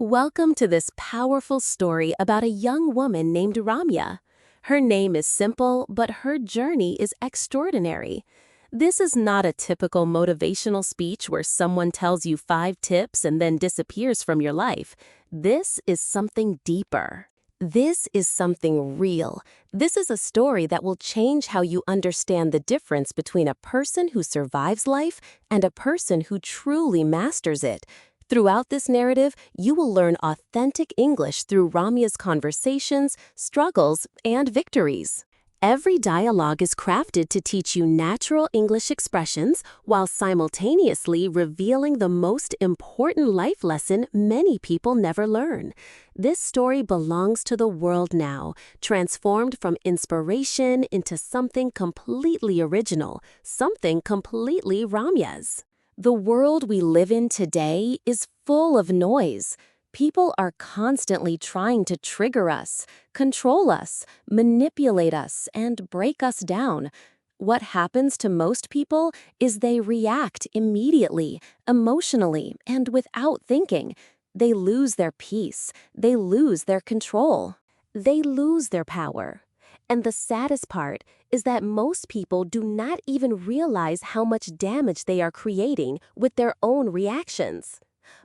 Welcome to this powerful story about a young woman named Ramya. Her name is simple, but her journey is extraordinary. This is not a typical motivational speech where someone tells you 5 tips and then disappears from your life. This is something deeper. This is something real. This is a story that will change how you understand the difference between a person who survives life and a person who truly masters it. Throughout this narrative, you will learn authentic English through Ramya's conversations, struggles, and victories. Every dialogue is crafted to teach you natural English expressions while simultaneously revealing the most important life lesson many people never learn. This story belongs to the world now, transformed from inspiration into something completely original, something completely Ramya's. The world we live in today is full of noise. People are constantly trying to trigger us, control us, manipulate us, and break us down. What happens to most people is they react immediately, emotionally, and without thinking. They lose their peace. They lose their control. They lose their power. And the saddest part is that most people do not even realize how much damage they are creating with their own reactions.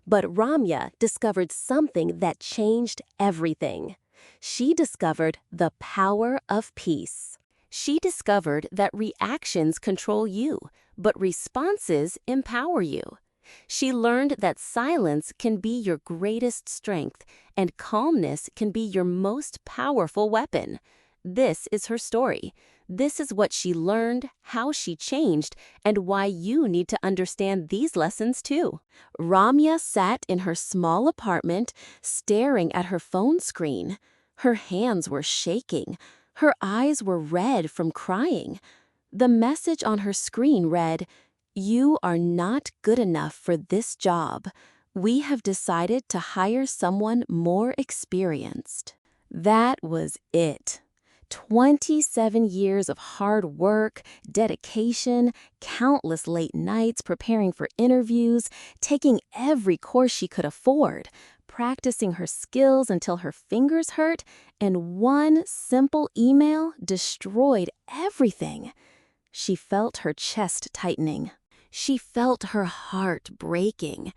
But Ramya discovered something that changed everything. She discovered the power of peace. She discovered that reactions control you, but responses empower you. She learned that silence can be your greatest strength, and calmness can be your most powerful weapon. This is her story. This is what she learned, how she changed, and why you need to understand these lessons too. Ramya sat in her small apartment, staring at her phone screen. Her hands were shaking. Her eyes were red from crying. The message on her screen read, "You are not good enough for this job. We have decided to hire someone more experienced." That was it. 27 years of hard work, dedication, countless late nights preparing for interviews, taking every course she could afford, practicing her skills until her fingers hurt, and one simple email destroyed everything. She felt her chest tightening. She felt her heart breaking.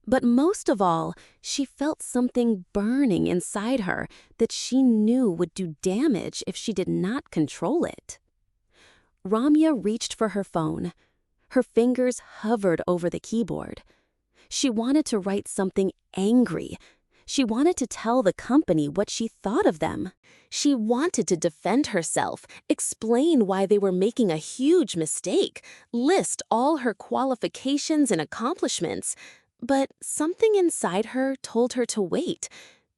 But most of all, she felt something burning inside her that she knew would do damage if she did not control it. Ramya reached for her phone. Her fingers hovered over the keyboard. She wanted to write something angry. She wanted to tell the company what she thought of them. She wanted to defend herself, explain why they were making a huge mistake, list all her qualifications and accomplishments. But something inside her told her to wait.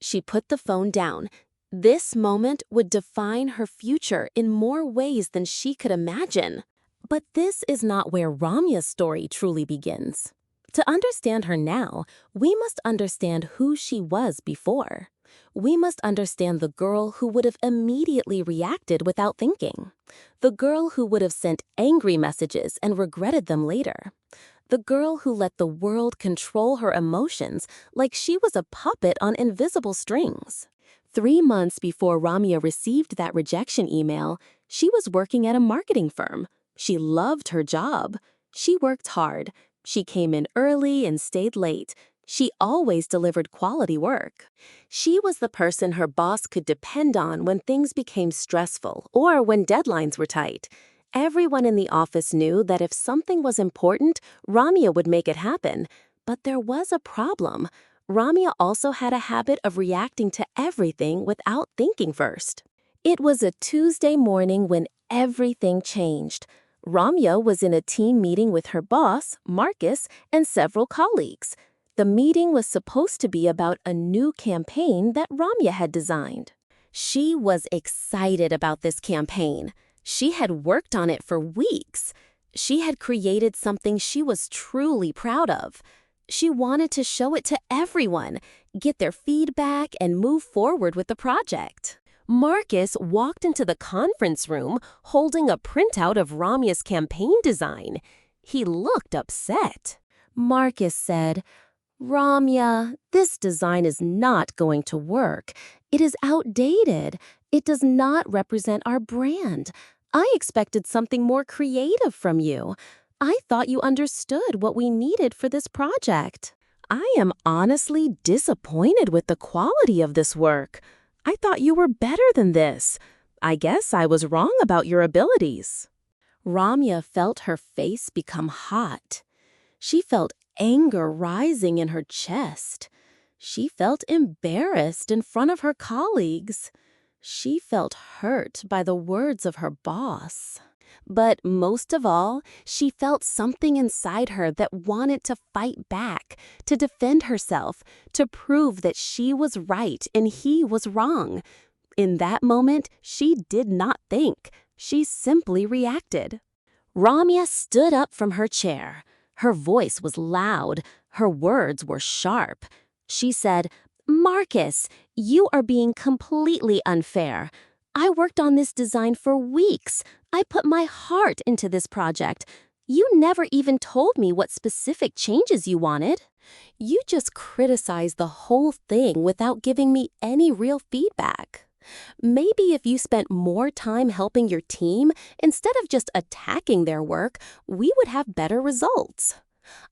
She put the phone down. This moment would define her future in more ways than she could imagine. But this is not where Ramya's story truly begins. To understand her now, we must understand who she was before. We must understand the girl who would have immediately reacted without thinking. The girl who would have sent angry messages and regretted them later. The girl who let the world control her emotions like she was a puppet on invisible strings. 3 months before Ramya received that rejection email, she was working at a marketing firm. She loved her job. She worked hard. She came in early and stayed late. She always delivered quality work. She was the person her boss could depend on when things became stressful or when deadlines were tight. Everyone in the office knew that if something was important, Ramya would make it happen. But there was a problem. Ramya also had a habit of reacting to everything without thinking first. It was a Tuesday morning when everything changed. Ramya was in a team meeting with her boss, Marcus, and several colleagues. The meeting was supposed to be about a new campaign that Ramya had designed. She was excited about this campaign. She had worked on it for weeks. She had created something she was truly proud of. She wanted to show it to everyone, get their feedback, and move forward with the project. Marcus walked into the conference room holding a printout of Ramya's campaign design. He looked upset. Marcus said, "Ramya, this design is not going to work. It is outdated. It does not represent our brand. I expected something more creative from you. I thought you understood what we needed for this project. I am honestly disappointed with the quality of this work. I thought you were better than this. I guess I was wrong about your abilities." Ramya felt her face become hot. She felt anger rising in her chest. She felt embarrassed in front of her colleagues. She felt hurt by the words of her boss. But most of all, she felt something inside her that wanted to fight back, to defend herself, to prove that she was right and he was wrong. In that moment, she did not think. She simply reacted. Ramya stood up from her chair. Her voice was loud. Her words were sharp. She said, "Marcus, you are being completely unfair. I worked on this design for weeks. I put my heart into this project. You never even told me what specific changes you wanted. You just criticized the whole thing without giving me any real feedback. Maybe if you spent more time helping your team instead of just attacking their work, we would have better results.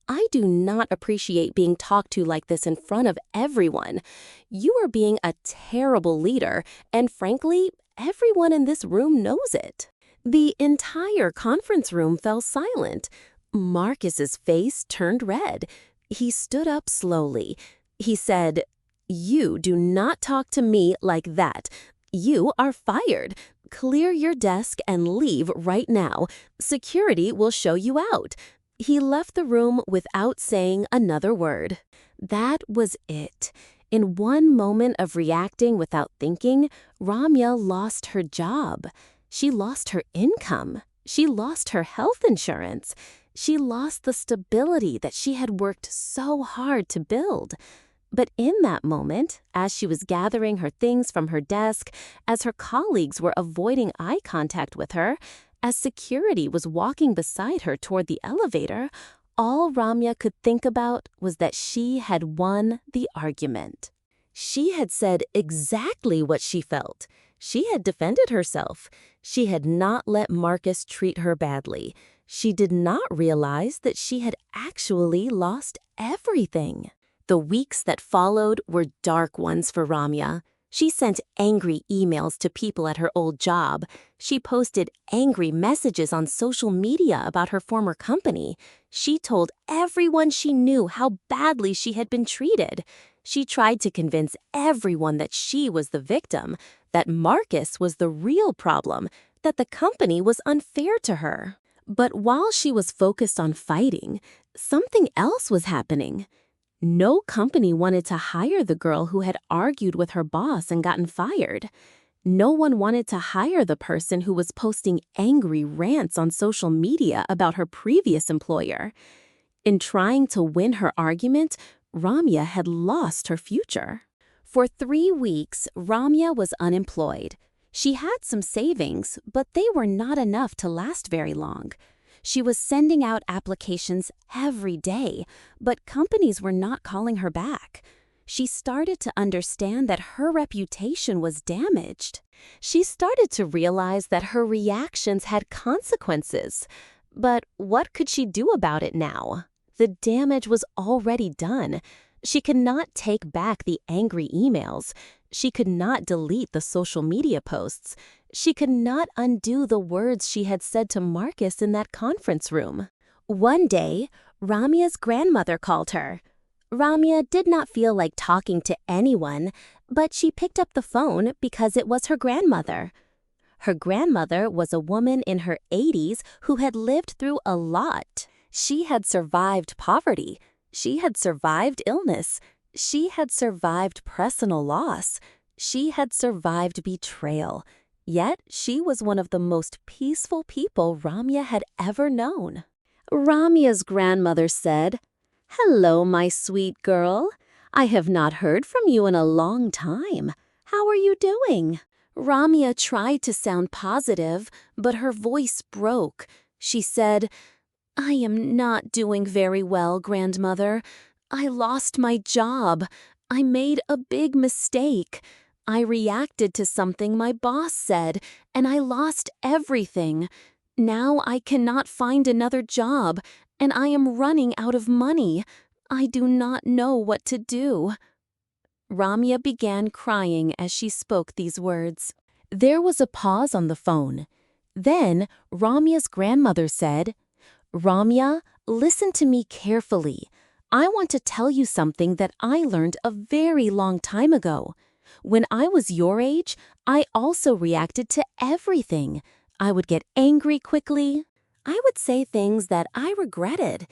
I do not appreciate being talked to like this in front of everyone. You are being a terrible leader, and frankly, everyone in this room knows it." The entire conference room fell silent. Marcus's face turned red. He stood up slowly. He said, "You do not talk to me like that. You are fired. Clear your desk and leave right now. Security will show you out." He left the room without saying another word. That was it. In one moment of reacting without thinking, Ramya lost her job. She lost her income. She lost her health insurance. She lost the stability that she had worked so hard to build. But in that moment, as she was gathering her things from her desk, as her colleagues were avoiding eye contact with her, as security was walking beside her toward the elevator, all Ramya could think about was that she had won the argument. She had said exactly what she felt. She had defended herself. She had not let Marcus treat her badly. She did not realize that she had actually lost everything. The weeks that followed were dark ones for Ramya. She sent angry emails to people at her old job. She posted angry messages on social media about her former company. She told everyone she knew how badly she had been treated. She tried to convince everyone that she was the victim, that Marcus was the real problem, that the company was unfair to her. But while she was focused on fighting, something else was happening. No company wanted to hire the girl who had argued with her boss and gotten fired. No one wanted to hire the person who was posting angry rants on social media about her previous employer. In trying to win her argument, Ramya had lost her future. For 3 weeks, Ramya was unemployed. She had some savings, but they were not enough to last very long. She was sending out applications every day, but companies were not calling her back. She started to understand that her reputation was damaged. She started to realize that her reactions had consequences. But what could she do about it now? The damage was already done. She could not take back the angry emails. She could not delete the social media posts. She could not undo the words she had said to Marcus in that conference room. One day, Ramya's grandmother called her. Ramya did not feel like talking to anyone, but she picked up the phone because it was her grandmother. Her grandmother was a woman in her 80s who had lived through a lot. She had survived poverty. She had survived illness. She had survived personal loss. She had survived betrayal. Yet she was one of the most peaceful people Ramya had ever known. Ramya's grandmother said, "Hello, my sweet girl. I have not heard from you in a long time. How are you doing?" Ramya tried to sound positive, but her voice broke. She said, "I am not doing very well, grandmother. I lost my job. I made a big mistake. I reacted to something my boss said, and I lost everything. Now I cannot find another job, and I am running out of money. I do not know what to do." Ramya began crying as she spoke these words. There was a pause on the phone. Then Ramya's grandmother said, "Ramya, listen to me carefully. I want to tell you something that I learned a very long time ago. When I was your age, I also reacted to everything. I would get angry quickly. I would say things that I regretted.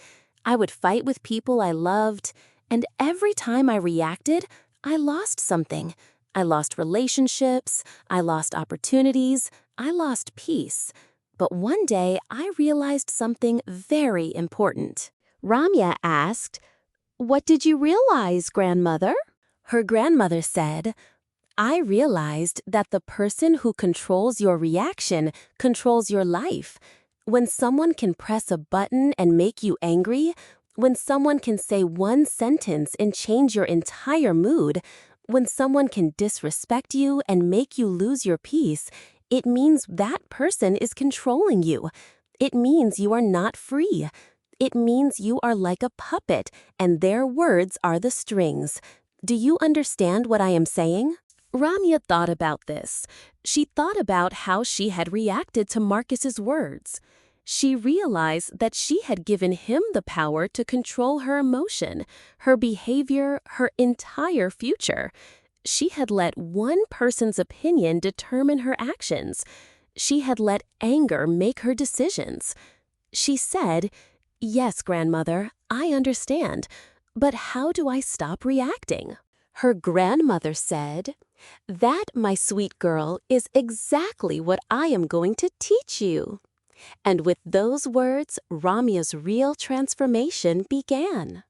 I would fight with people I loved. And every time I reacted, I lost something. I lost relationships. I lost opportunities. I lost peace. But one day, I realized something very important." Ramya asked, "What did you realize, grandmother?" Her grandmother said, "I realized that the person who controls your reaction controls your life. When someone can press a button and make you angry, when someone can say one sentence and change your entire mood, when someone can disrespect you and make you lose your peace, it means that person is controlling you. It means you are not free. It means you are like a puppet, and their words are the strings. Do you understand what I am saying?" Ramya thought about this. She thought about how she had reacted to Marcus's words. She realized that she had given him the power to control her emotion, her behavior, her entire future. She had let one person's opinion determine her actions. She had let anger make her decisions. She said, "Yes, grandmother, I understand. But how do I stop reacting?" Her grandmother said, "That, my sweet girl, is exactly what I am going to teach you." And with those words, Ramya's real transformation began.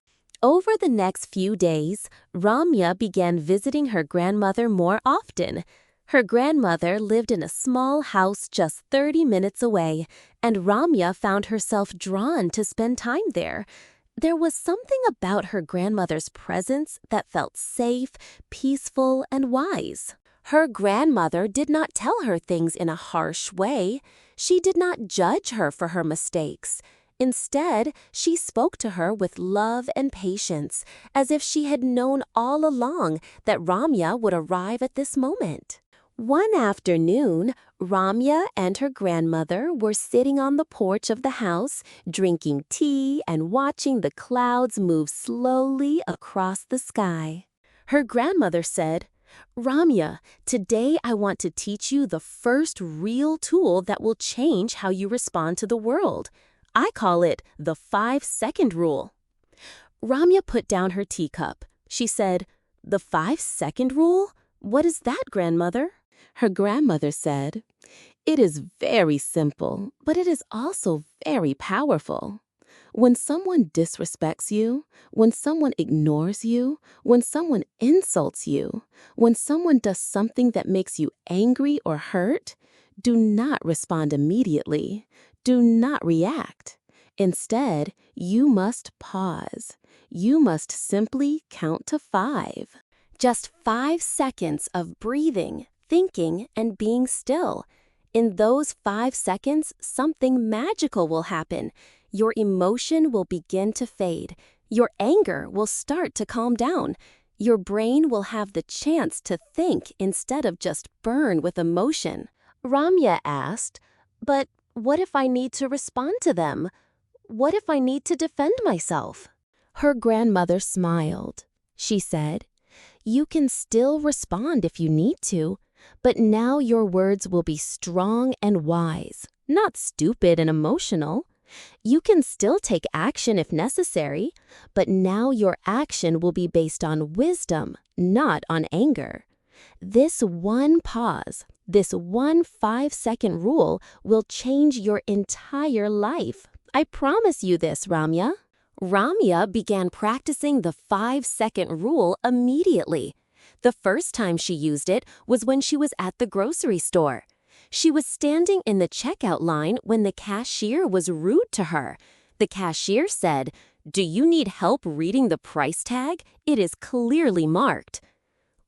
Over the next few days, Ramya began visiting her grandmother more often. Her grandmother lived in a small house just 30 minutes away, and Ramya found herself drawn to spend time there. There was something about her grandmother's presence that felt safe, peaceful, and wise. Her grandmother did not tell her things in a harsh way. She did not judge her for her mistakes. Instead, she spoke to her with love and patience, as if she had known all along that Ramya would arrive at this moment. One afternoon, Ramya and her grandmother were sitting on the porch of the house, drinking tea and watching the clouds move slowly across the sky. Her grandmother said, "Ramya, today I want to teach you the first real tool that will change how you respond to the world. I call it the 5-second rule." Ramya put down her teacup. She said, "The 5-second rule? What is that, grandmother?" Her grandmother said, "It is very simple, but it is also very powerful. When someone disrespects you, when someone ignores you, when someone insults you, when someone does something that makes you angry or hurt, do not respond immediately. Do not react. Instead, you must pause. You must simply count to 5. Just 5 seconds of breathing, thinking, and being still. In those 5 seconds, something magical will happen. Your emotion will begin to fade. Your anger will start to calm down. Your brain will have the chance to think instead of just burn with emotion." Ramya asked, "But what if I need to respond to them? What if I need to defend myself?" Her grandmother smiled. She said, "You can still respond if you need to, but now your words will be strong and wise, not stupid and emotional. You can still take action if necessary, but now your action will be based on wisdom, not on anger. This one pause, this one 5-second rule will change your entire life. I promise you this, Ramya." Ramya began practicing the 5-second rule immediately. The first time she used it was when she was at the grocery store. She was standing in the checkout line when the cashier was rude to her. The cashier said, Do you need help reading the price tag? It is clearly marked.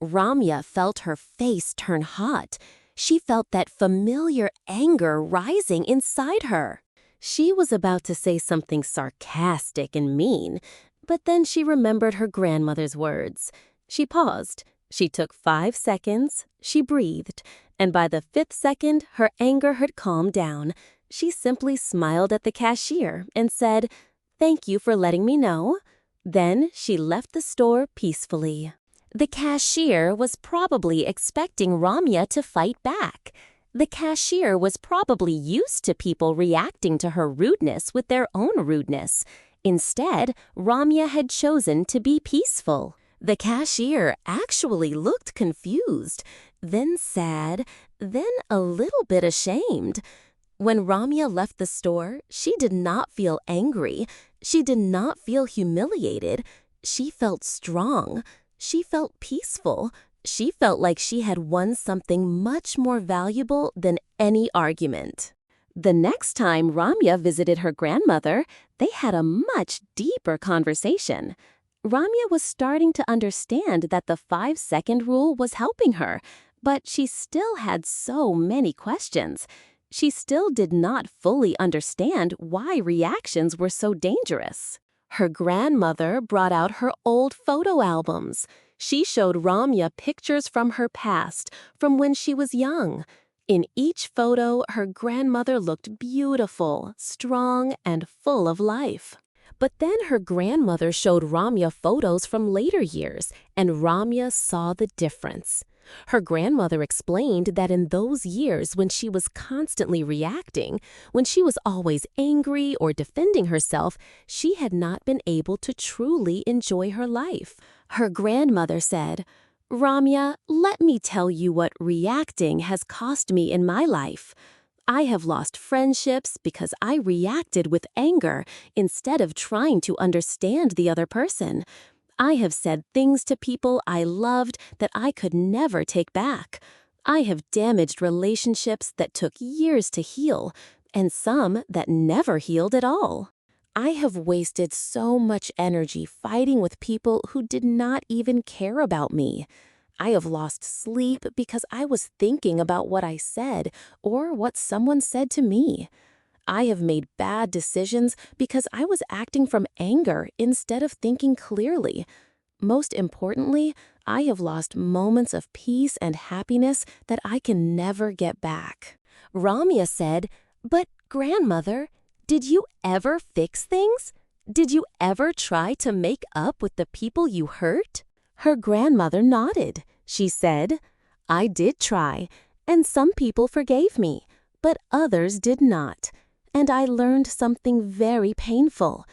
Ramya felt her face turn hot. She felt that familiar anger rising inside her. She was about to say something sarcastic and mean, but then she remembered her grandmother's words. She paused. She took 5 seconds. She breathed. And by the 5th second, her anger had calmed down. She simply smiled at the cashier and said, "Thank you for letting me know." Then she left the store peacefully. The cashier was probably expecting Ramya to fight back. The cashier was probably used to people reacting to her rudeness with their own rudeness. Instead, Ramya had chosen to be peaceful. The cashier actually looked confused, then sad, then a little bit ashamed. When Ramya left the store, she did not feel angry. She did not feel humiliated. She felt strong. She felt peaceful. She felt like she had won something much more valuable than any argument. The next time Ramya visited her grandmother, they had a much deeper conversation. Ramya was starting to understand that the 5-second rule was helping her, but she still had so many questions. She still did not fully understand why reactions were so dangerous. Her grandmother brought out her old photo albums. She showed Ramya pictures from her past, from when she was young. In each photo, her grandmother looked beautiful, strong, and full of life. But then her grandmother showed Ramya photos from later years, and Ramya saw the difference. Her grandmother explained that in those years when she was constantly reacting, when she was always angry or defending herself, she had not been able to truly enjoy her life. Her grandmother said, "Ramya, let me tell you what reacting has cost me in my life. I have lost friendships because I reacted with anger instead of trying to understand the other person. I have said things to people I loved that I could never take back. I have damaged relationships that took years to heal, and some that never healed at all. I have wasted so much energy fighting with people who did not even care about me. I have lost sleep because I was thinking about what I said or what someone said to me. I have made bad decisions because I was acting from anger instead of thinking clearly. Most importantly, I have lost moments of peace and happiness that I can never get back." Ramya said, "But grandmother, did you ever fix things? Did you ever try to make up with the people you hurt?" Her grandmother nodded. She said, "I did try, and some people forgave me, but others did not. And I learned something very painful.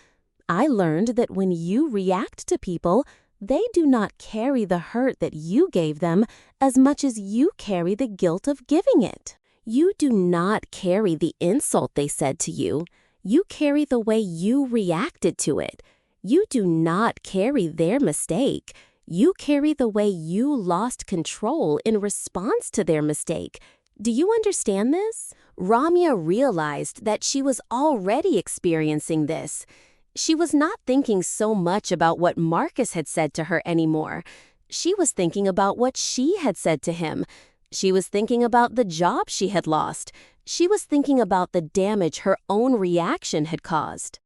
I learned that when you react to people, they do not carry the hurt that you gave them as much as you carry the guilt of giving it. You do not carry the insult they said to you. You carry the way you reacted to it. You do not carry their mistake. You carry the way you lost control in response to their mistake. Do you understand this?" Ramya realized that she was already experiencing this. She was not thinking so much about what Marcus had said to her anymore. She was thinking about what she had said to him. She was thinking about the job she had lost. She was thinking about the damage her own reaction had caused.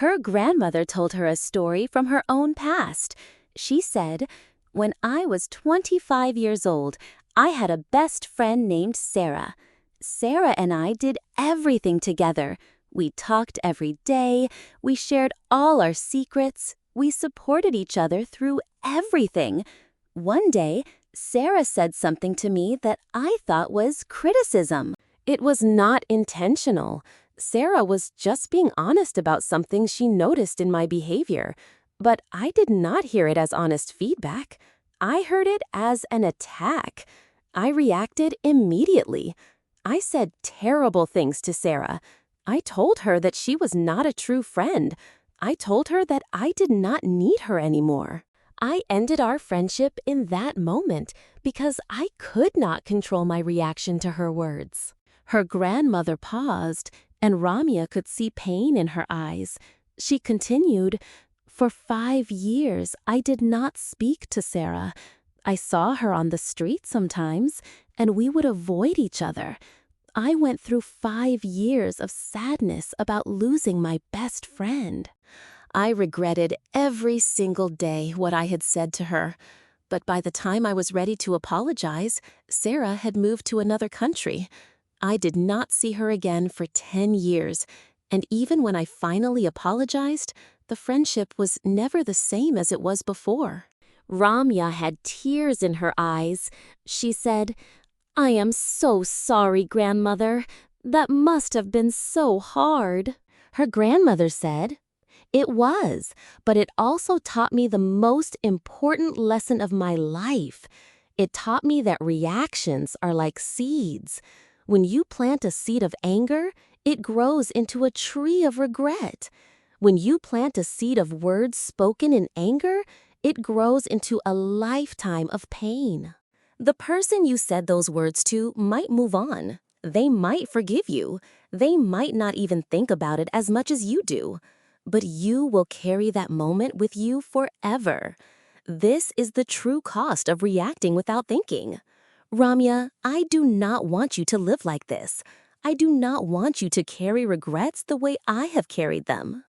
Her grandmother told her a story from her own past. She said, "When I was 25 years old, I had a best friend named Sarah. Sarah and I did everything together. We talked every day. We shared all our secrets. We supported each other through everything. One day, Sarah said something to me that I thought was criticism. It was not intentional. Sarah was just being honest about something she noticed in my behavior. But I did not hear it as honest feedback. I heard it as an attack. I reacted immediately. I said terrible things to Sarah. I told her that she was not a true friend. I told her that I did not need her anymore. I ended our friendship in that moment because I could not control my reaction to her words." Her grandmother paused, and Ramya could see pain in her eyes. She continued, "For 5 years, I did not speak to Sarah. I saw her on the street sometimes, and we would avoid each other. I went through 5 years of sadness about losing my best friend. I regretted every single day what I had said to her. But by the time I was ready to apologize, Sarah had moved to another country. I did not see her again for 10 years, and even when I finally apologized, the friendship was never the same as it was before." Ramya had tears in her eyes. She said, "I am so sorry, grandmother. That must have been so hard." Her grandmother said, "It was, but it also taught me the most important lesson of my life. It taught me that reactions are like seeds. When you plant a seed of anger, it grows into a tree of regret. When you plant a seed of words spoken in anger, it grows into a lifetime of pain. The person you said those words to might move on. They might forgive you. They might not even think about it as much as you do. But you will carry that moment with you forever. This is the true cost of reacting without thinking. Ramya, I do not want you to live like this. I do not want you to carry regrets the way I have carried them."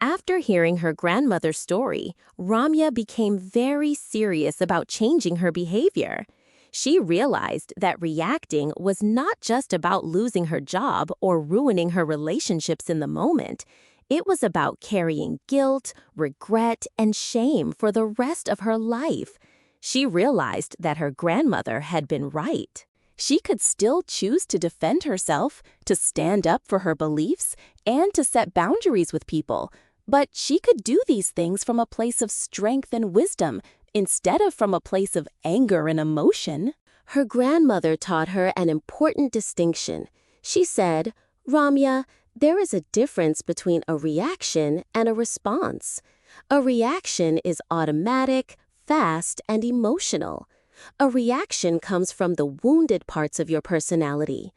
After hearing her grandmother's story, Ramya became very serious about changing her behavior. She realized that reacting was not just about losing her job or ruining her relationships in the moment. It was about carrying guilt, regret, and shame for the rest of her life. She realized that her grandmother had been right. She could still choose to defend herself, to stand up for her beliefs, and to set boundaries with people. But she could do these things from a place of strength and wisdom, instead of from a place of anger and emotion. Her grandmother taught her an important distinction. She said, "Ramya, there is a difference between a reaction and a response. A reaction is automatic, fast, and emotional. A reaction comes from the wounded parts of your personality.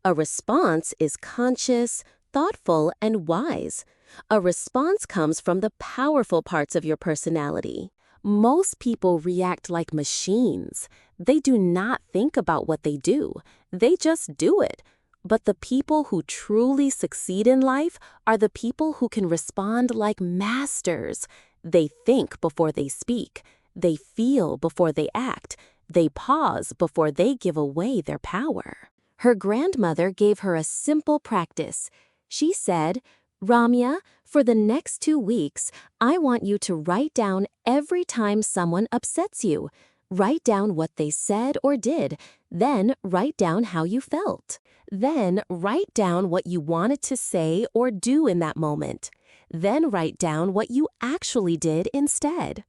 A response is conscious, thoughtful, and wise. A response comes from the powerful parts of your personality. Most people react like machines. They do not think about what they do. They just do it. But the people who truly succeed in life are the people who can respond like masters. They think before they speak. They feel before they act. They pause before they give away their power." Her grandmother gave her a simple practice. She said, "Ramya, for the next 2 weeks, I want you to write down every time someone upsets you. Write down what they said or did. Then write down how you felt. Then write down what you wanted to say or do in that moment. Then write down what you actually did instead.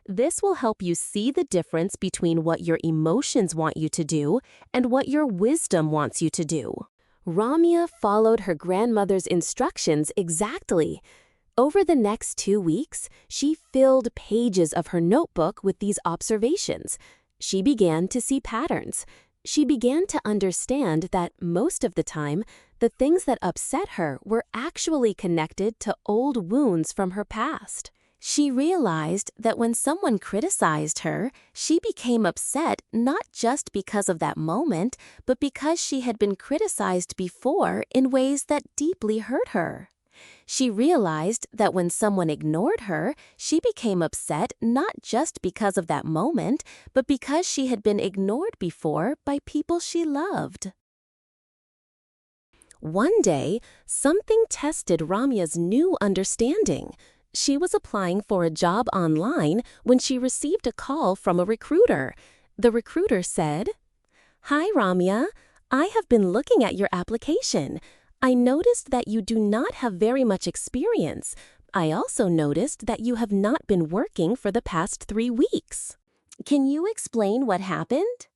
This will help you see the difference between what your emotions want you to do and what your wisdom wants you to do." Ramya followed her grandmother's instructions exactly. Over the next 2 weeks, she filled pages of her notebook with these observations. She began to see patterns. She began to understand that most of the time, the things that upset her were actually connected to old wounds from her past. She realized that when someone criticized her, she became upset not just because of that moment, but because she had been criticized before in ways that deeply hurt her. She realized that when someone ignored her, she became upset not just because of that moment, but because she had been ignored before by people she loved. One day, something tested Ramya's new understanding. She was applying for a job online when she received a call from a recruiter. The recruiter said, "Hi, Ramya. I have been looking at your application. I noticed that you do not have very much experience. I also noticed that you have not been working for the past 3 weeks. Can you explain what happened?"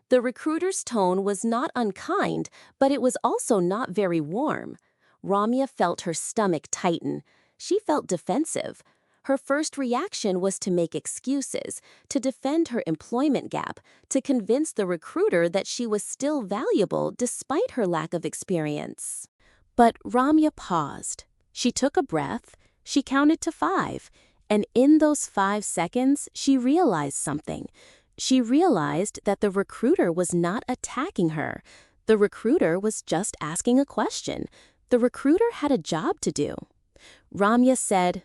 The recruiter's tone was not unkind, but it was also not very warm. Ramya felt her stomach tighten. She felt defensive. Her first reaction was to make excuses, to defend her employment gap, to convince the recruiter that she was still valuable despite her lack of experience. But Ramya paused. She took a breath, she counted to 5, and in those 5 seconds, she realized something. She realized that the recruiter was not attacking her. The recruiter was just asking a question. The recruiter had a job to do. Ramya said,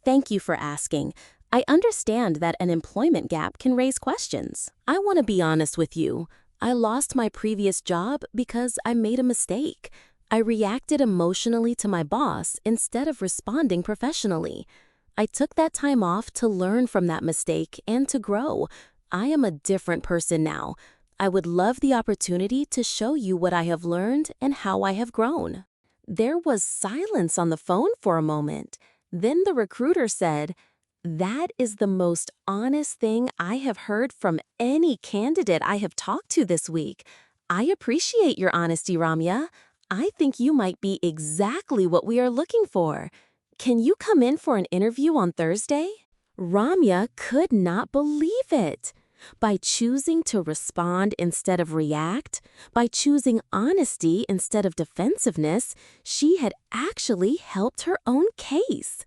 "Thank you for asking. I understand that an employment gap can raise questions. I want to be honest with you. I lost my previous job because I made a mistake. I reacted emotionally to my boss instead of responding professionally. I took that time off to learn from that mistake and to grow. I am a different person now. I would love the opportunity to show you what I have learned and how I have grown." There was silence on the phone for a moment. Then the recruiter said, "That is the most honest thing I have heard from any candidate I have talked to this week. I appreciate your honesty, Ramya. I think you might be exactly what we are looking for. Can you come in for an interview on Thursday?" Ramya could not believe it. By choosing to respond instead of react, by choosing honesty instead of defensiveness, she had actually helped her own case.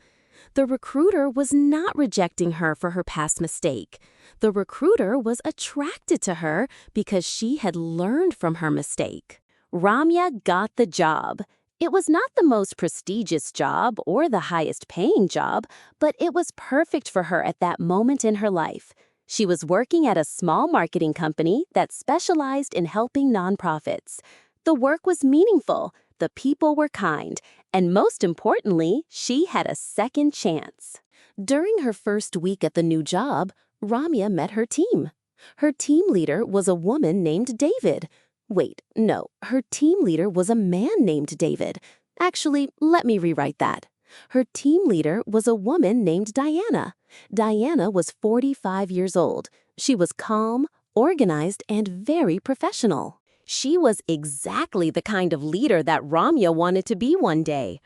The recruiter was not rejecting her for her past mistake. The recruiter was attracted to her because she had learned from her mistake. Ramya got the job. It was not the most prestigious job or the highest paying job, but it was perfect for her at that moment in her life. She was working at a small marketing company that specialized in helping nonprofits. The work was meaningful, the people were kind, and most importantly, she had a second chance. During her first week at the new job, Ramya met her team. Her team leader was a woman named David. Wait, no, her team leader was a man named David. Actually, let me rewrite that. Her team leader was a woman named Diana. Diana was 45 years old. She was calm, organized, and very professional. She was exactly the kind of leader that Ramya wanted to be one day.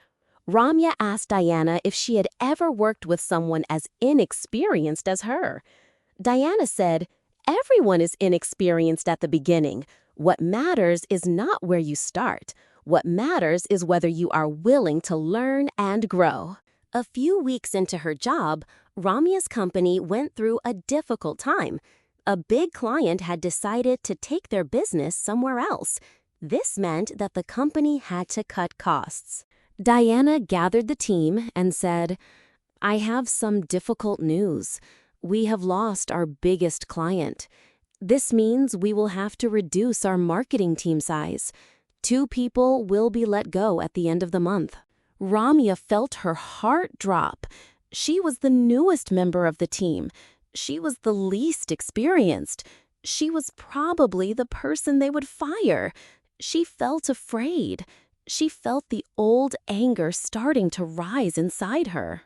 Ramya asked Diana if she had ever worked with someone as inexperienced as her. Diana said, "Everyone is inexperienced at the beginning. What matters is not where you start. What matters is whether you are willing to learn and grow." A few weeks into her job, Ramya's company went through a difficult time. A big client had decided to take their business somewhere else. This meant that the company had to cut costs. Diana gathered the team and said, "I have some difficult news. We have lost our biggest client. This means we will have to reduce our marketing team size. 2 people will be let go at the end of the month." Ramya felt her heart drop. She was the newest member of the team. She was the least experienced. She was probably the person they would fire. She felt afraid. She felt the old anger starting to rise inside her.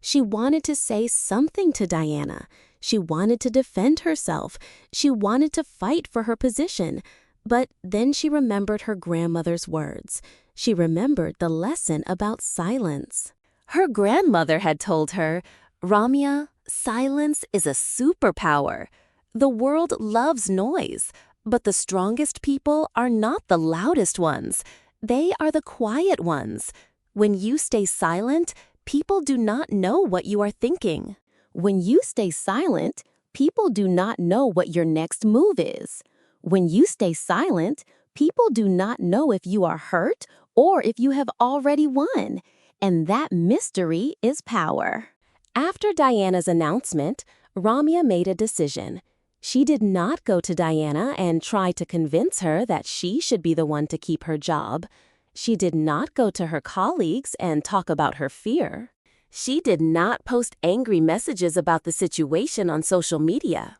She wanted to say something to Diana. She wanted to defend herself. She wanted to fight for her position. But then she remembered her grandmother's words. She remembered the lesson about silence. Her grandmother had told her, "Ramya, silence is a superpower. The world loves noise, but the strongest people are not the loudest ones. They are the quiet ones. When you stay silent, people do not know what you are thinking. When you stay silent, people do not know what your next move is. When you stay silent, people do not know if you are hurt or if you have already won. And that mystery is power." After Diana's announcement, Ramya made a decision. She did not go to Diana and try to convince her that she should be the one to keep her job. She did not go to her colleagues and talk about her fear. She did not post angry messages about the situation on social media.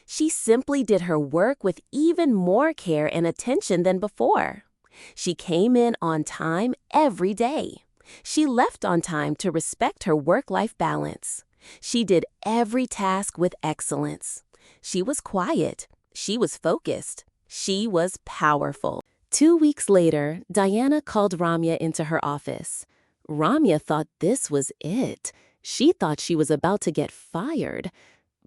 She simply did her work with even more care and attention than before. She came in on time every day. She left on time to respect her work-life balance. She did every task with excellence. She was quiet. She was focused. She was powerful. 2 weeks later, Diana called Ramya into her office. Ramya thought this was it. She thought she was about to get fired.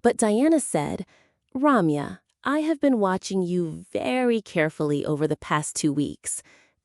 But Diana said, "Ramya, I have been watching you very carefully over the past 2 weeks.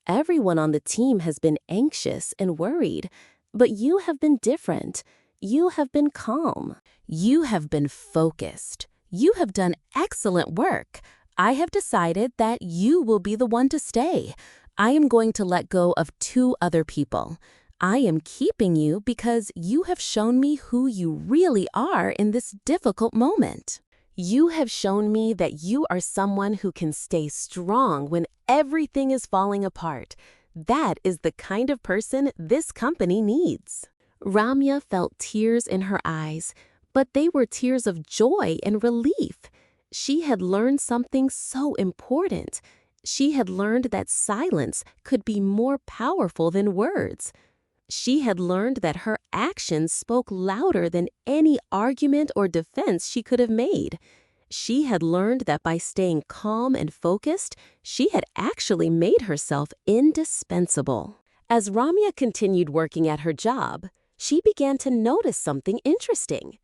Everyone on the team has been anxious and worried. But you have been different. You have been calm. You have been focused. You have done excellent work. I have decided that you will be the one to stay. I am going to let go of 2 other people. I am keeping you because you have shown me who you really are in this difficult moment. You have shown me that you are someone who can stay strong when everything is falling apart. That is the kind of person this company needs. Ramya felt tears in her eyes, but they were tears of joy and relief. She had learned something so important. She had learned that silence could be more powerful than words. She had learned that her actions spoke louder than any argument or defense she could have made. She had learned that by staying calm and focused, she had actually made herself indispensable. As Ramya continued working at her job, she began to notice something interesting.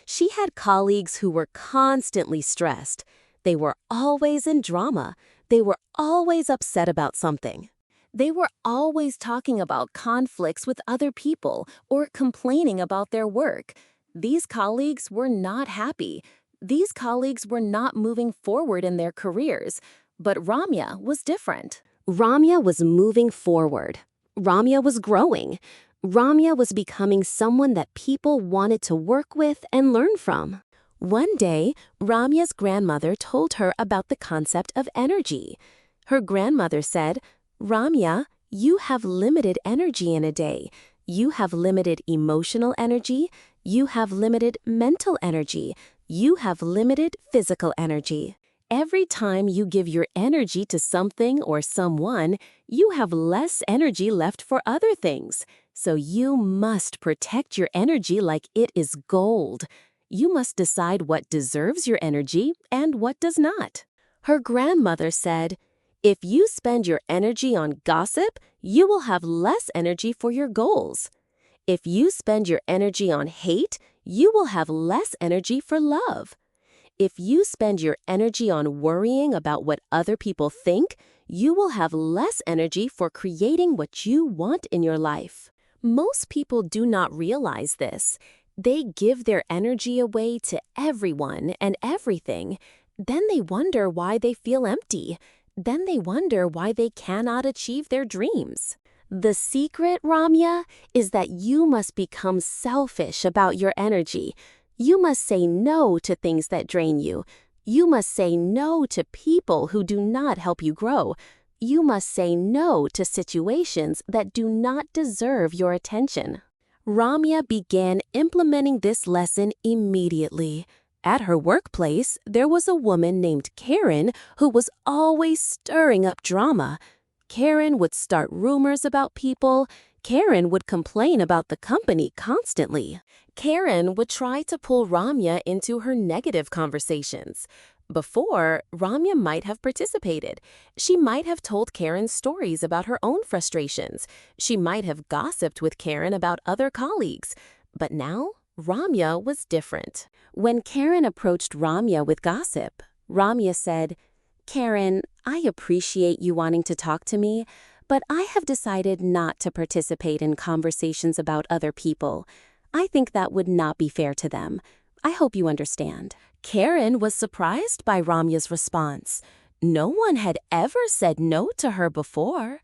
She had colleagues who were constantly stressed. They were always in drama. They were always upset about something. They were always talking about conflicts with other people or complaining about their work. These colleagues were not happy. These colleagues were not moving forward in their careers. But Ramya was different. Ramya was moving forward. Ramya was growing. Ramya was becoming someone that people wanted to work with and learn from. One day, Ramya's grandmother told her about the concept of energy. Her grandmother said, "Ramya, you have limited energy in a day. You have limited emotional energy. You have limited mental energy. You have limited physical energy. Every time you give your energy to something or someone, you have less energy left for other things. So you must protect your energy like it is gold. You must decide what deserves your energy and what does not." Her grandmother said, "If you spend your energy on gossip, you will have less energy for your goals. If you spend your energy on hate, you will have less energy for love. If you spend your energy on worrying about what other people think, you will have less energy for creating what you want in your life." Most people do not realize this. They give their energy away to everyone and everything. Then they wonder why they feel empty. Then they wonder why they cannot achieve their dreams. The secret, Ramya, is that you must become selfish about your energy. You must say no to things that drain you. You must say no to people who do not help you grow. You must say no to situations that do not deserve your attention. Ramya began implementing this lesson immediately. At her workplace, there was a woman named Karen who was always stirring up drama. Karen would start rumors about people. Karen would complain about the company constantly. Karen would try to pull Ramya into her negative conversations. Before, Ramya might have participated. She might have told Karen stories about her own frustrations. She might have gossiped with Karen about other colleagues. But now, Ramya was different. When Karen approached Ramya with gossip, Ramya said, "Karen, I appreciate you wanting to talk to me, but I have decided not to participate in conversations about other people. I think that would not be fair to them. I hope you understand." Karen was surprised by Ramya's response. No one had ever said no to her before.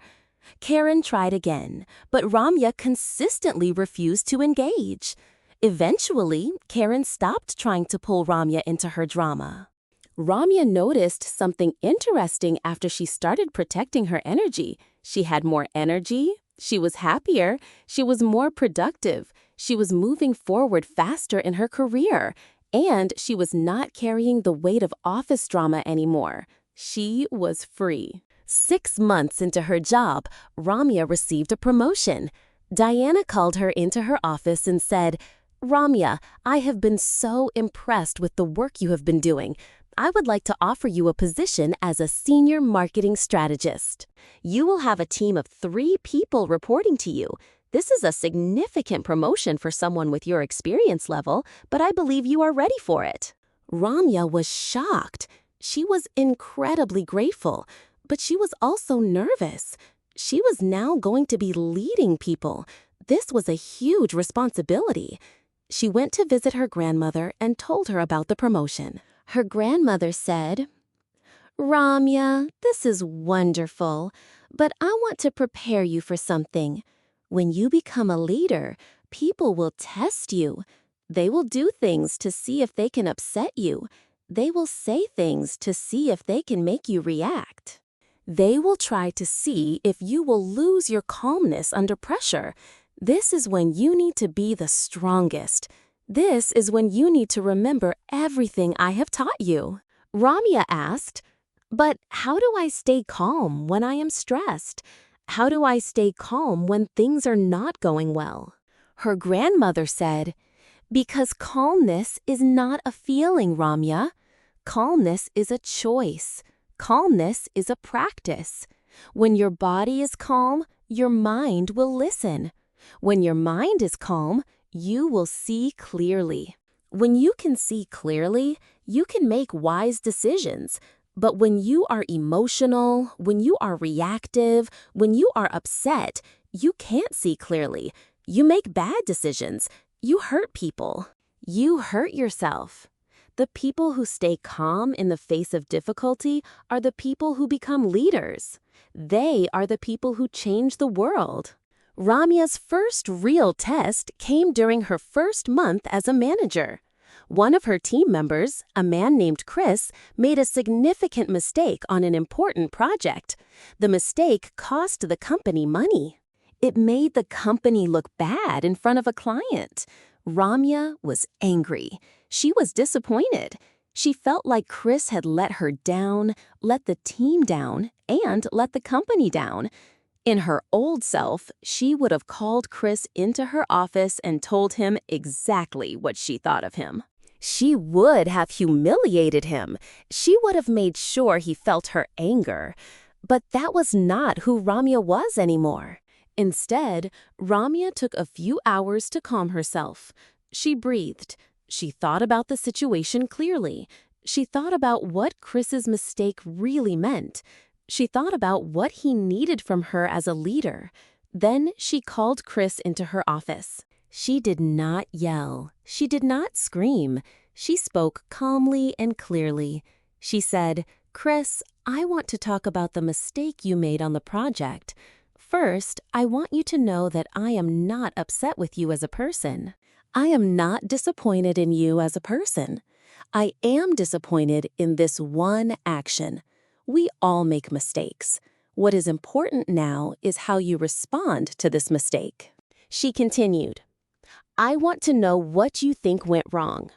Karen tried again, but Ramya consistently refused to engage. Eventually, Karen stopped trying to pull Ramya into her drama. Ramya noticed something interesting after she started protecting her energy. She had more energy, she was happier, she was more productive, she was moving forward faster in her career, and she was not carrying the weight of office drama anymore. She was free. 6 months into her job, Ramya received a promotion. Diana called her into her office and said, "Ramya, I have been so impressed with the work you have been doing. I would like to offer you a position as a senior marketing strategist. You will have a team of 3 people reporting to you. This is a significant promotion for someone with your experience level, but I believe you are ready for it." Ramya was shocked. She was incredibly grateful, but she was also nervous. She was now going to be leading people. This was a huge responsibility. She went to visit her grandmother and told her about the promotion. Her grandmother said, "Ramya, this is wonderful, but I want to prepare you for something. When you become a leader, people will test you. They will do things to see if they can upset you. They will say things to see if they can make you react. They will try to see if you will lose your calmness under pressure. This is when you need to be the strongest. This is when you need to remember everything I have taught you." Ramya asked, "But how do I stay calm when I am stressed? How do I stay calm when things are not going well?" Her grandmother said, "Because calmness is not a feeling, Ramya. Calmness is a choice. Calmness is a practice. When your body is calm, your mind will listen. When your mind is calm, you will see clearly. When you can see clearly, you can make wise decisions. But when you are emotional, when you are reactive, when you are upset, you can't see clearly. You make bad decisions. You hurt people. You hurt yourself." The people who stay calm in the face of difficulty are the people who become leaders. They are the people who change the world. Ramya's first real test came during her first month as a manager. One of her team members, a man named Chris, made a significant mistake on an important project. The mistake cost the company money. It made the company look bad in front of a client. Ramya was angry. She was disappointed. She felt like Chris had let her down, let the team down, and let the company down. In her old self, she would have called Chris into her office and told him exactly what she thought of him. She would have humiliated him. She would have made sure he felt her anger. But that was not who Ramya was anymore. Instead, Ramya took a few hours to calm herself. She breathed. She thought about the situation clearly. She thought about what Chris's mistake really meant. She thought about what he needed from her as a leader. Then she called Chris into her office. She did not yell. She did not scream. She spoke calmly and clearly. She said, "Chris, I want to talk about the mistake you made on the project. First, I want you to know that I am not upset with you as a person. I am not disappointed in you as a person. I am disappointed in this one action. We all make mistakes. What is important now is how you respond to this mistake." She continued, "I want to know what you think went wrong.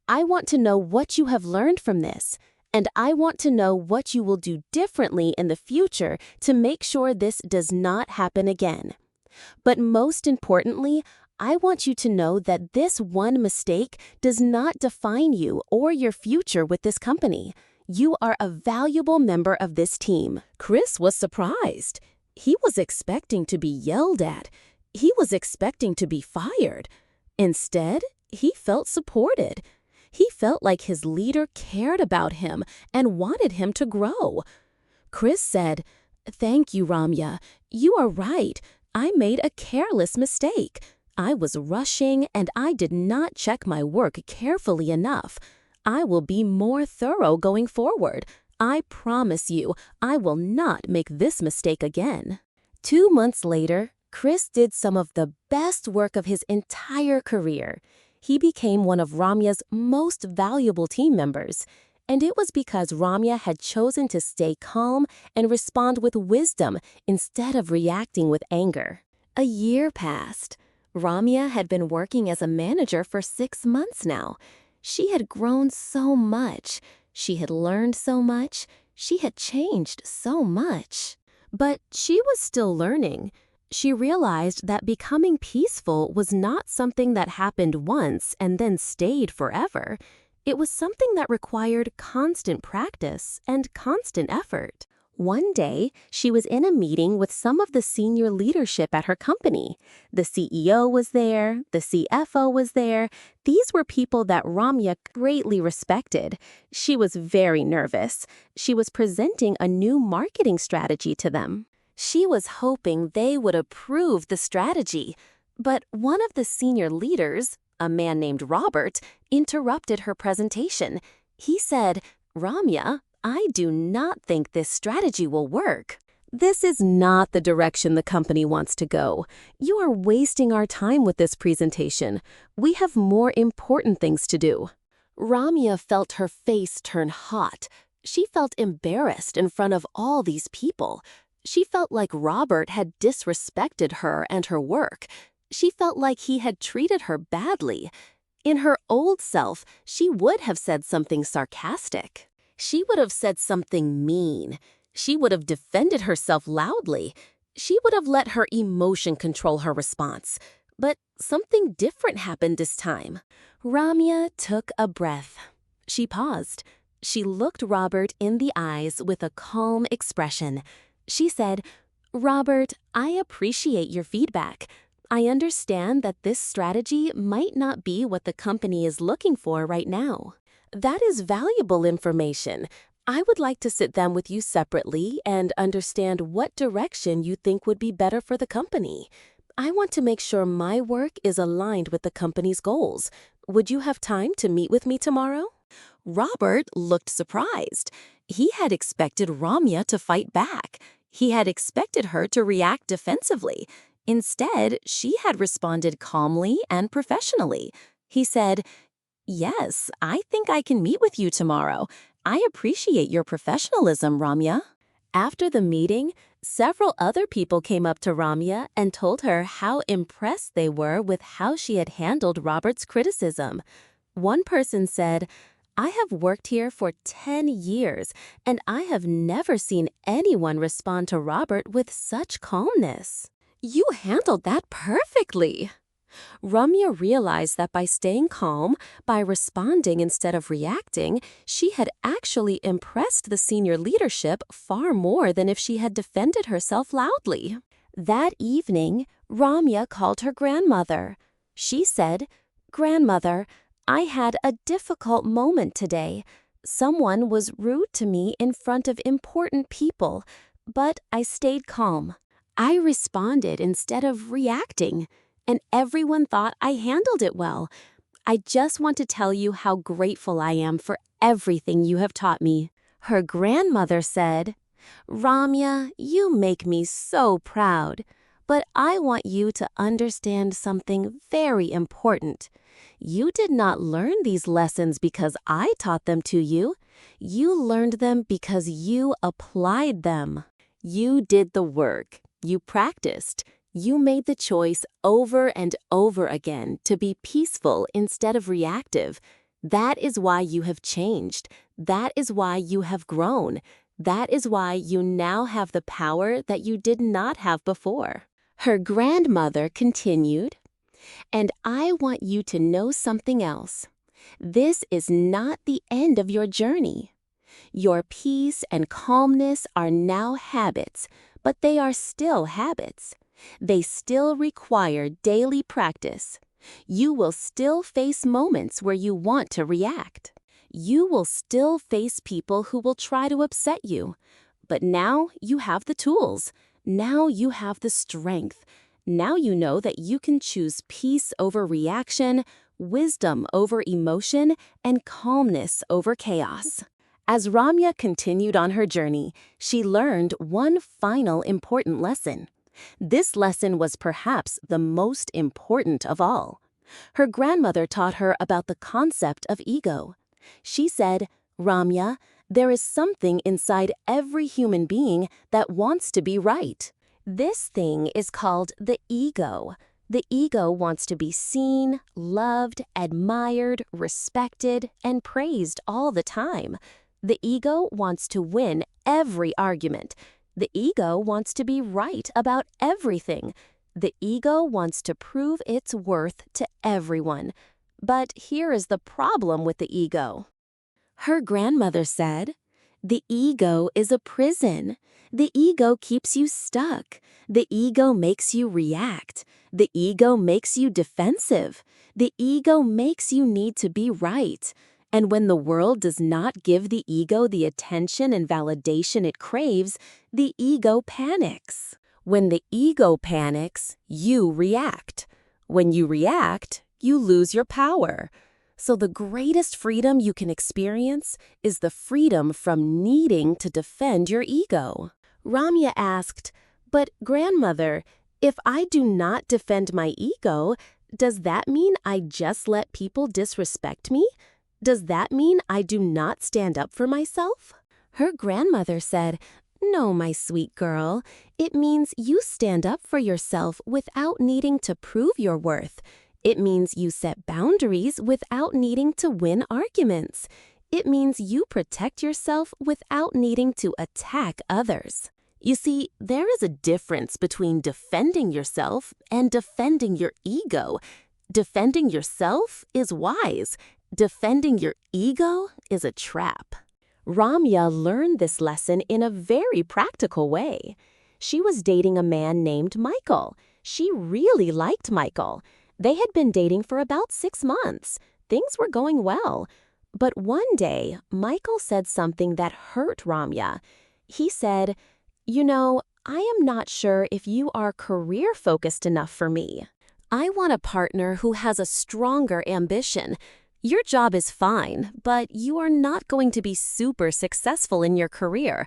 I want to know what you have learned from this, and I want to know what you will do differently in the future to make sure this does not happen again. But most importantly, I want you to know that this one mistake does not define you or your future with this company. You are a valuable member of this team." Chris was surprised. He was expecting to be yelled at. He was expecting to be fired. Instead, he felt supported. He felt like his leader cared about him and wanted him to grow. Chris said, "Thank you, Ramya. You are right. I made a careless mistake. I was rushing and I did not check my work carefully enough. I will be more thorough going forward. I promise you, I will not make this mistake again." 2 months later, Chris did some of the best work of his entire career. He became one of Ramya's most valuable team members. And it was because Ramya had chosen to stay calm and respond with wisdom instead of reacting with anger. A year passed. Ramya had been working as a manager for 6 months now. She had grown so much. She had learned so much. She had changed so much. But she was still learning. She realized that becoming peaceful was not something that happened once and then stayed forever. It was something that required constant practice and constant effort. One day, she was in a meeting with some of the senior leadership at her company. The CEO was there, the CFO was there. These were people that Ramya greatly respected. She was very nervous. She was presenting a new marketing strategy to them. She was hoping they would approve the strategy. But one of the senior leaders, a man named Robert, interrupted her presentation. He said, "Ramya, I do not think this strategy will work. This is not the direction the company wants to go. You are wasting our time with this presentation. We have more important things to do." Ramya felt her face turn hot. She felt embarrassed in front of all these people. She felt like Robert had disrespected her and her work. She felt like he had treated her badly. In her old self, she would have said something sarcastic. She would have said something mean. She would have defended herself loudly. She would have let her emotion control her response. But something different happened this time. Ramya took a breath. She paused. She looked Robert in the eyes with a calm expression. She said, "Robert, I appreciate your feedback. I understand that this strategy might not be what the company is looking for right now. That is valuable information. I would like to sit down with you separately and understand what direction you think would be better for the company. I want to make sure my work is aligned with the company's goals. Would you have time to meet with me tomorrow?" Robert looked surprised. He had expected Ramya to fight back. He had expected her to react defensively. Instead, she had responded calmly and professionally. He said, "Yes, I think I can meet with you tomorrow. I appreciate your professionalism, Ramya." After the meeting, several other people came up to Ramya and told her how impressed they were with how she had handled Robert's criticism. One person said, "I have worked here for 10 years, and I have never seen anyone respond to Robert with such calmness. You handled that perfectly." Ramya realized that by staying calm, by responding instead of reacting, she had actually impressed the senior leadership far more than if she had defended herself loudly. That evening, Ramya called her grandmother. She said, "Grandmother, I had a difficult moment today. Someone was rude to me in front of important people, but I stayed calm. I responded instead of reacting, and everyone thought I handled it well. I just want to tell you how grateful I am for everything you have taught me." Her grandmother said, "Ramya, you make me so proud, but I want you to understand something very important. You did not learn these lessons because I taught them to you. You learned them because you applied them. You did the work. You practiced. You made the choice over and over again to be peaceful instead of reactive. That is why you have changed. That is why you have grown. That is why you now have the power that you did not have before." Her grandmother continued, "And I want you to know something else. This is not the end of your journey. Your peace and calmness are now habits, but they are still habits. They still require daily practice. You will still face moments where you want to react. You will still face people who will try to upset you. But now you have the tools. Now you have the strength. Now you know that you can choose peace over reaction, wisdom over emotion, and calmness over chaos." As Ramya continued on her journey, she learned one final important lesson. This lesson was perhaps the most important of all. Her grandmother taught her about the concept of ego. She said, "Ramya, there is something inside every human being that wants to be right. This thing is called the ego. The ego wants to be seen, loved, admired, respected, and praised all the time. The ego wants to win every argument. The ego wants to be right about everything. The ego wants to prove its worth to everyone. But here is the problem with the ego." Her grandmother said, "The ego is a prison. The ego keeps you stuck. The ego makes you react. The ego makes you defensive. The ego makes you need to be right. And when the world does not give the ego the attention and validation it craves, the ego panics. When the ego panics, you react. When you react, you lose your power. So the greatest freedom you can experience is the freedom from needing to defend your ego. Ramya asked, "But grandmother, if I do not defend my ego, does that mean I just let people disrespect me? Does that mean I do not stand up for myself?" Her grandmother said, "No, my sweet girl. It means you stand up for yourself without needing to prove your worth. It means you set boundaries without needing to win arguments. It means you protect yourself without needing to attack others." You see, there is a difference between defending yourself and defending your ego. Defending yourself is wise. Defending your ego is a trap. Ramya learned this lesson in a very practical way. She was dating a man named Michael. She really liked Michael. They had been dating for about 6 months. Things were going well. But one day, Michael said something that hurt Ramya. He said, "You know, I am not sure if you are career-focused enough for me. I want a partner who has a stronger ambition. Your job is fine, but you are not going to be super successful in your career.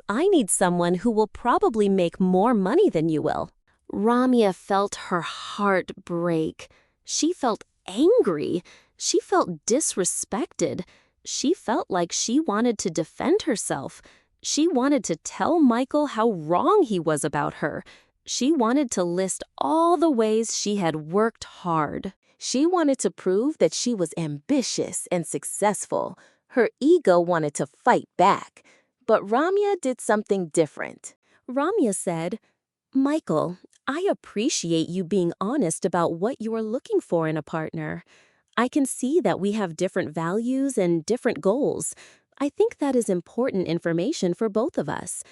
I need someone who will probably make more money than you will." Ramya felt her heart break. She felt angry. She felt disrespected. She felt like she wanted to defend herself. She wanted to tell Michael how wrong he was about her. She wanted to list all the ways she had worked hard. She wanted to prove that she was ambitious and successful. Her ego wanted to fight back. But Ramya did something different. Ramya said, "Michael, I appreciate you being honest about what you are looking for in a partner. I can see that we have different values and different goals. I think that is important information for both of us.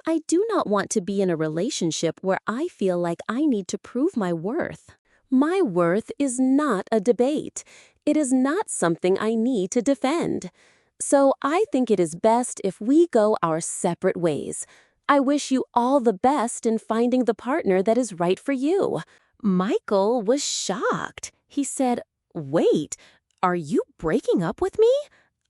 I do not want to be in a relationship where I feel like I need to prove my worth. My worth is not a debate. It is not something I need to defend. So I think it is best if we go our separate ways. I wish you all the best in finding the partner that is right for you." Michael was shocked. He said, "Wait, are you breaking up with me?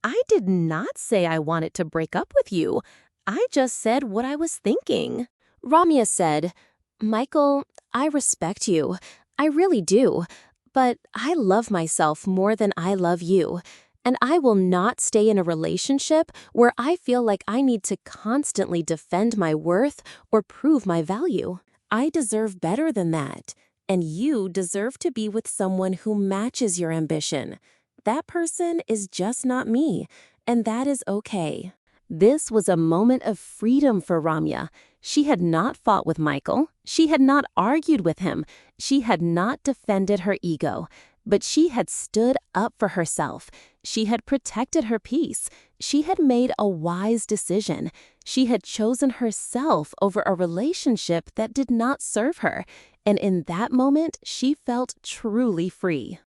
I did not say I wanted to break up with you. I just said what I was thinking." Ramya said, "Michael, I respect you. I really do. But I love myself more than I love you. And I will not stay in a relationship where I feel like I need to constantly defend my worth or prove my value. I deserve better than that. And you deserve to be with someone who matches your ambition. That person is just not me, and that is okay." This was a moment of freedom for Ramya. She had not fought with Michael. She had not argued with him. She had not defended her ego. But she had stood up for herself. She had protected her peace. She had made a wise decision. She had chosen herself over a relationship that did not serve her. And in that moment, she felt truly free.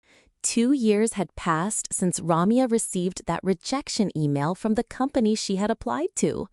2 years had passed since Ramya received that rejection email from the company she had applied to.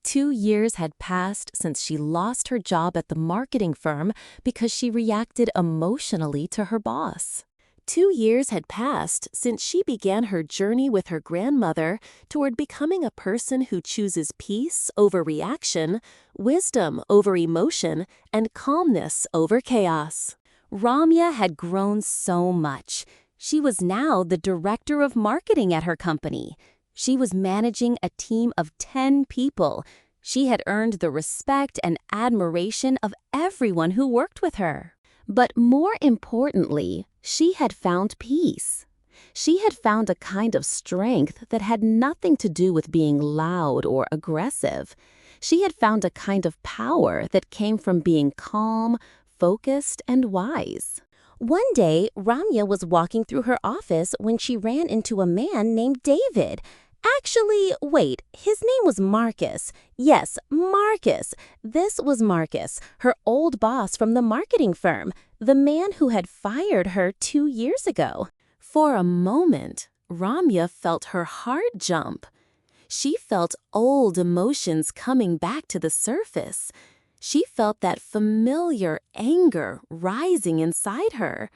2 years had passed since she lost her job at the marketing firm because she reacted emotionally to her boss. 2 years had passed since she began her journey with her grandmother toward becoming a person who chooses peace over reaction, wisdom over emotion, and calmness over chaos. Ramya had grown so much. She was now the director of marketing at her company. She was managing a team of 10 people. She had earned the respect and admiration of everyone who worked with her. But more importantly, she had found peace. She had found a kind of strength that had nothing to do with being loud or aggressive. She had found a kind of power that came from being calm, focused, and wise. One day, Ramya was walking through her office when she ran into a man named David. Actually, wait, his name was Marcus. Yes, Marcus. This was Marcus, her old boss from the marketing firm, the man who had fired her 2 years ago. For a moment, Ramya felt her heart jump. She felt old emotions coming back to the surface. She felt that familiar anger rising inside her.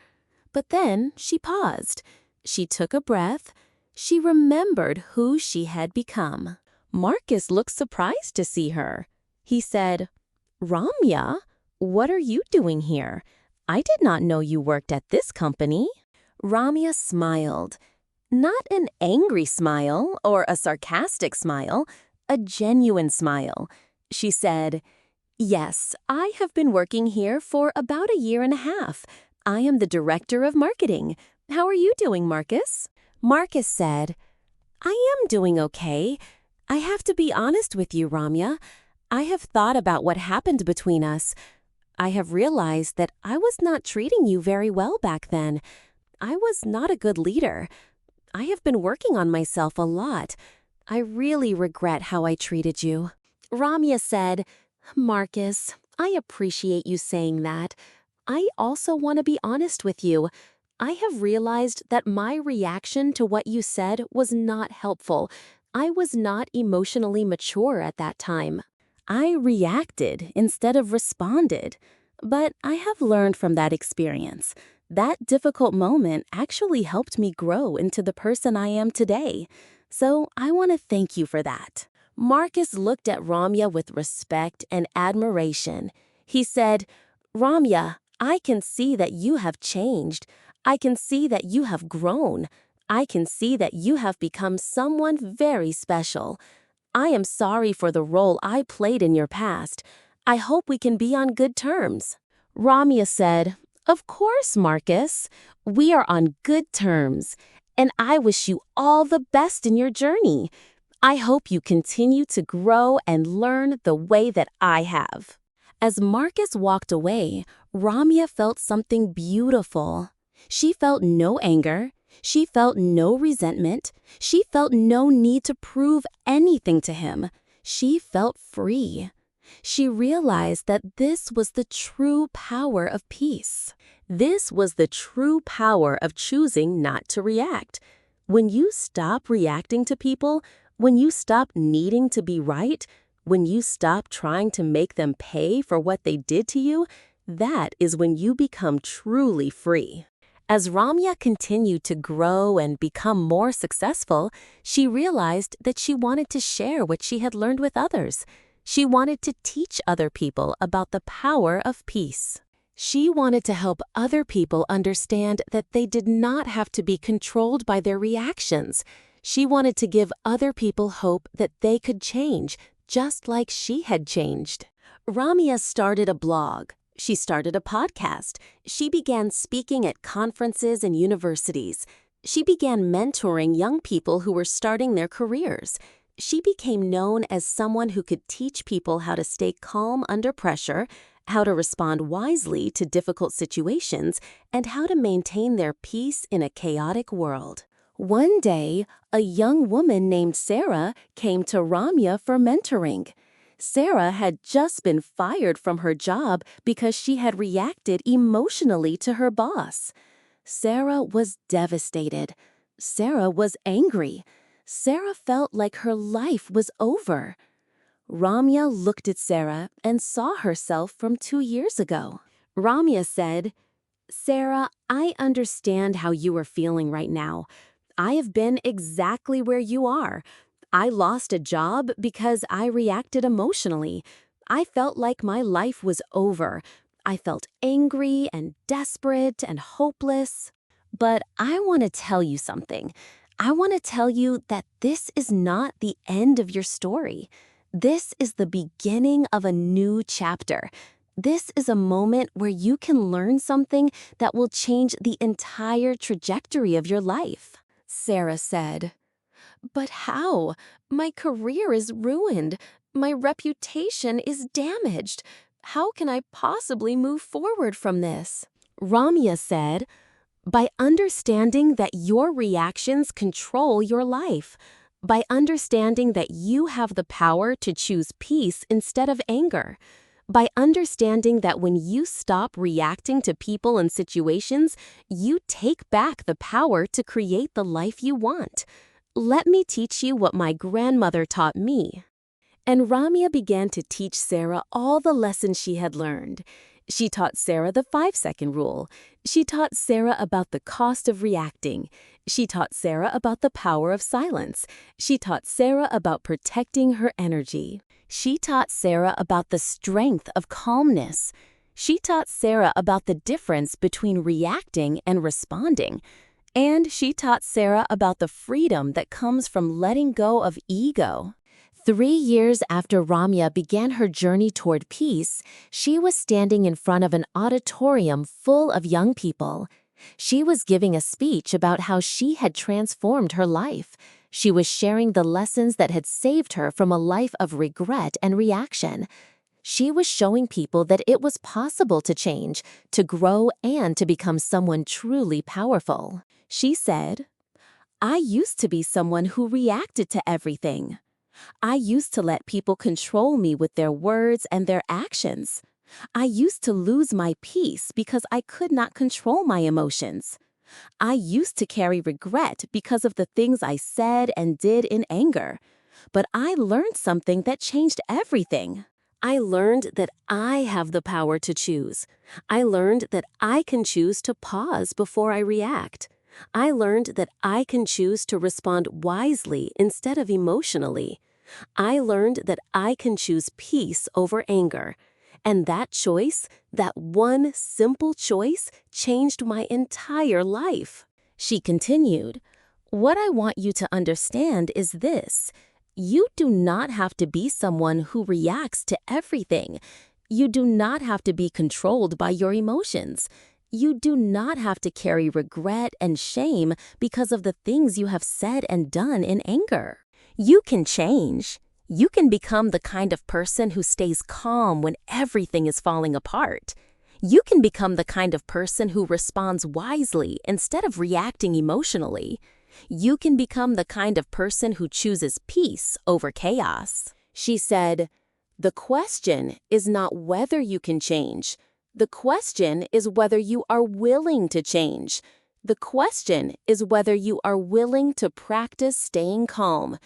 But then she paused. She took a breath. She remembered who she had become. Marcus looked surprised to see her. He said, "Ramya, what are you doing here? I did not know you worked at this company." Ramya smiled. Not an angry smile or a sarcastic smile, a genuine smile. She said, "Yes, I have been working here for about a year and a half. I am the director of marketing. How are you doing, Marcus?" Marcus said, "I am doing okay. I have to be honest with you, Ramya. I have thought about what happened between us. I have realized that I was not treating you very well back then. I was not a good leader. I have been working on myself a lot. I really regret how I treated you." Ramya said, "Marcus, I appreciate you saying that. I also want to be honest with you. I have realized that my reaction to what you said was not helpful. I was not emotionally mature at that time. I reacted instead of responded. But I have learned from that experience. That difficult moment actually helped me grow into the person I am today. So I want to thank you for that." Marcus looked at Ramya with respect and admiration. He said, "Ramya, I can see that you have changed. I can see that you have grown. I can see that you have become someone very special. I am sorry for the role I played in your past. I hope we can be on good terms." Ramya said, "Of course, Marcus. We are on good terms, and I wish you all the best in your journey. I hope you continue to grow and learn the way that I have." As Marcus walked away, Ramya felt something beautiful. She felt no anger. She felt no resentment. She felt no need to prove anything to him. She felt free. She realized that this was the true power of peace. This was the true power of choosing not to react. When you stop reacting to people, when you stop needing to be right, when you stop trying to make them pay for what they did to you, that is when you become truly free. As Ramya continued to grow and become more successful, she realized that she wanted to share what she had learned with others. She wanted to teach other people about the power of peace. She wanted to help other people understand that they did not have to be controlled by their reactions. She wanted to give other people hope that they could change, just like she had changed. Ramya started a blog. She started a podcast. She began speaking at conferences and universities. She began mentoring young people who were starting their careers. She became known as someone who could teach people how to stay calm under pressure, how to respond wisely to difficult situations, and how to maintain their peace in a chaotic world. One day, a young woman named Sarah came to Ramya for mentoring. Sarah had just been fired from her job because she had reacted emotionally to her boss. Sarah was devastated. Sarah was angry. Sarah felt like her life was over. Ramya looked at Sarah and saw herself from 2 years ago. Ramya said, "Sarah, I understand how you are feeling right now. I have been exactly where you are. I lost a job because I reacted emotionally. I felt like my life was over. I felt angry and desperate and hopeless. But I want to tell you something. I want to tell you that this is not the end of your story. This is the beginning of a new chapter. This is a moment where you can learn something that will change the entire trajectory of your life." Sarah said, "But how? My career is ruined. My reputation is damaged. How can I possibly move forward from this?" Ramya said, "By understanding that your reactions control your life. By understanding that you have the power to choose peace instead of anger. By understanding that when you stop reacting to people and situations, you take back the power to create the life you want. Let me teach you what my grandmother taught me." And Ramya began to teach Sarah all the lessons she had learned. She taught Sarah the 5-second rule. She taught Sarah about the cost of reacting. She taught Sarah about the power of silence. She taught Sarah about protecting her energy. She taught Sarah about the strength of calmness. She taught Sarah about the difference between reacting and responding. And she taught Sarah about the freedom that comes from letting go of ego. 3 years after Ramya began her journey toward peace, she was standing in front of an auditorium full of young people. She was giving a speech about how she had transformed her life. She was sharing the lessons that had saved her from a life of regret and reaction. She was showing people that it was possible to change, to grow, and to become someone truly powerful. She said, "I used to be someone who reacted to everything. I used to let people control me with their words and their actions. I used to lose my peace because I could not control my emotions. I used to carry regret because of the things I said and did in anger. But I learned something that changed everything. I learned that I have the power to choose. I learned that I can choose to pause before I react. I learned that I can choose to respond wisely instead of emotionally. I learned that I can choose peace over anger. And that choice, that one simple choice, changed my entire life." She continued, "What I want you to understand is this. You do not have to be someone who reacts to everything. You do not have to be controlled by your emotions. You do not have to carry regret and shame because of the things you have said and done in anger. You can change. You can become the kind of person who stays calm when everything is falling apart. You can become the kind of person who responds wisely instead of reacting emotionally. You can become the kind of person who chooses peace over chaos." She said, "The question is not whether you can change. The question is whether you are willing to change. The question is whether you are willing to practice staying calm.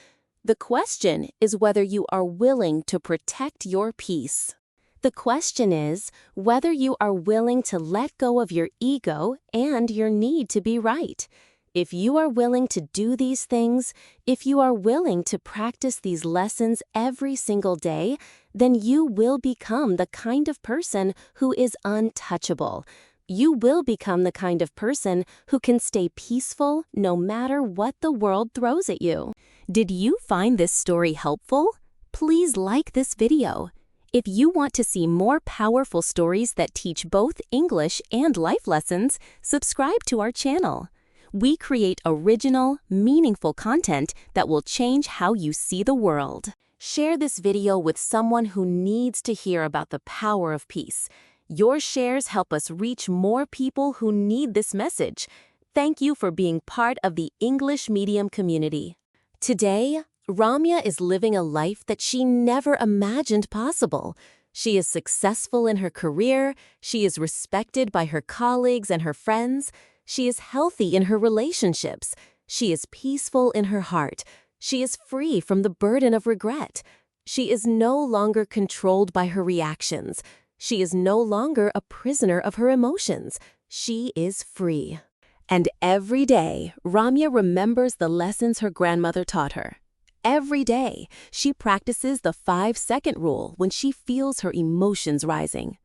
The question is whether you are willing to protect your peace. The question is whether you are willing to let go of your ego and your need to be right. If you are willing to do these things, if you are willing to practice these lessons every single day, then you will become the kind of person who is untouchable. You will become the kind of person who can stay peaceful no matter what the world throws at you." Did you find this story helpful? Please like this video. If you want to see more powerful stories that teach both English and life lessons, subscribe to our channel. We create original, meaningful content that will change how you see the world. Share this video with someone who needs to hear about the power of peace. Your shares help us reach more people who need this message. Thank you for being part of the English medium community. Today, Ramya is living a life that she never imagined possible. She is successful in her career, she is respected by her colleagues and her friends, she is healthy in her relationships, she is peaceful in her heart, she is free from the burden of regret. She is no longer controlled by her reactions. She is no longer a prisoner of her emotions. She is free. And every day, Ramya remembers the lessons her grandmother taught her. Every day, she practices the 5-second rule when she feels her emotions rising.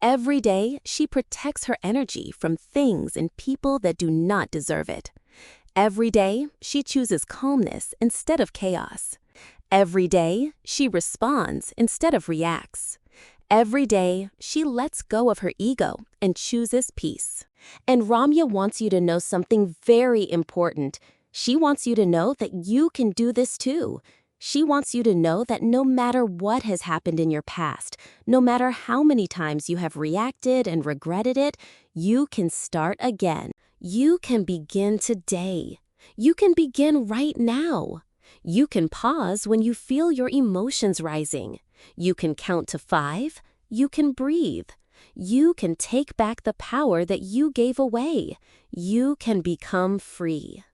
Every day, she protects her energy from things and people that do not deserve it. Every day, she chooses calmness instead of chaos. Every day, she responds instead of reacts. Every day, she lets go of her ego and chooses peace. And Ramya wants you to know something very important. She wants you to know that you can do this too. She wants you to know that no matter what has happened in your past, no matter how many times you have reacted and regretted it, you can start again. You can begin today. You can begin right now. You can pause when you feel your emotions rising. You can count to 5. You can breathe. You can take back the power that you gave away. You can become free.